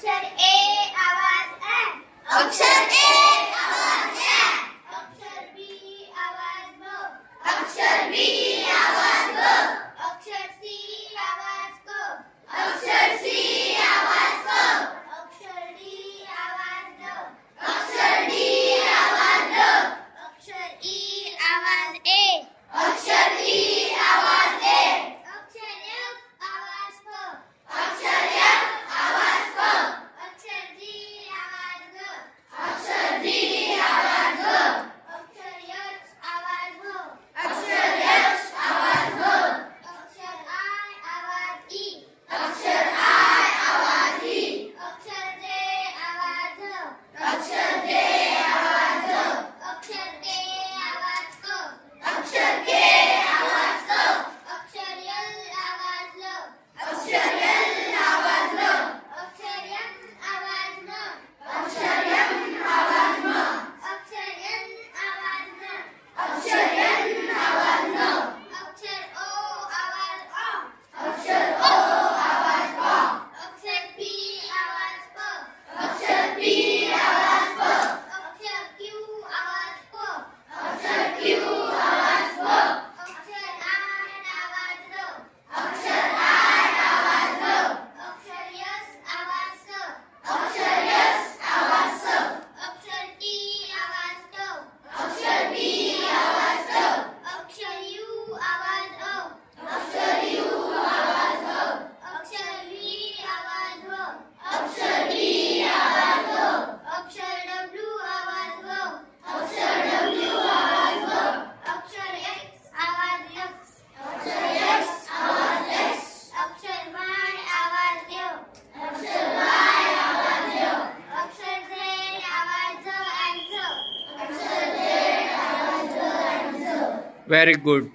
अक्षर ए आवाज ए. अक्षर ए आवाज ए. अक्षर बी आवाज ब. अक्षर बी आवाज ब. अक्षर सी आवाज क. अक्षर सी आवाज क. अक्षर डी आवाज ड. अक्षर डी आवाज ड. अक्षर ई आवाज ए. अक्षर ई आवाज ए. अक्षर एफ आवाज फ. अक्षर एफ आवाज फ. अक्षर जी आवाज ग. अक्षर जी आवाज ग. अक्षर एच आवाज ह. अक्षर एच आवाज ग. अक्षर आय आवाज ई. अक्षर आय आवाज ई. अक्षर जे आवाज ह. अक्षर जे आवाज ज. अक्षर के आवाज क. अक्षर के आवाज क. अक्षर यल आवाज ल. अक्षर एल आवाज ल. अक्षर एम आवाज म. अक्षर एम आवाज म. अक्षर एन आवाज न. अक्षर एन आवाज न. अक्षर ओ आवाज अ. अक्षर ओ आवाज अ. अक्षर पी आवाज प. अक्षर पी आवाज प. अक्षर क्यू आवाज प. अक्षर क्यू आवाज प. अक्षर आय आवाज र. अक्षर आय आवाज र. अक्षर यस आवाज स. अक्षर यस आवाज स. अक्षर टी आवाज ट. अक्षर टी आवाज ट. अक्षर यू आवाज अ. अक्षर यू आवाज अ. अक्षर व्ही आवाज व. अक्षर वी आवाज व. अक्षर डब्ल्यू आवाज व. अक्षर डब्ल्यू आवाज व. अक्षर एक्स आवाज एक्स. अक्षर एक्स आवाज एक्स. अक्षर वाय आवाज य. अक्षर वाय आवाज य. अक्षर झेड आवाज झ अँड झ. अक्षर जे आवाज ज आणि ज. Very good.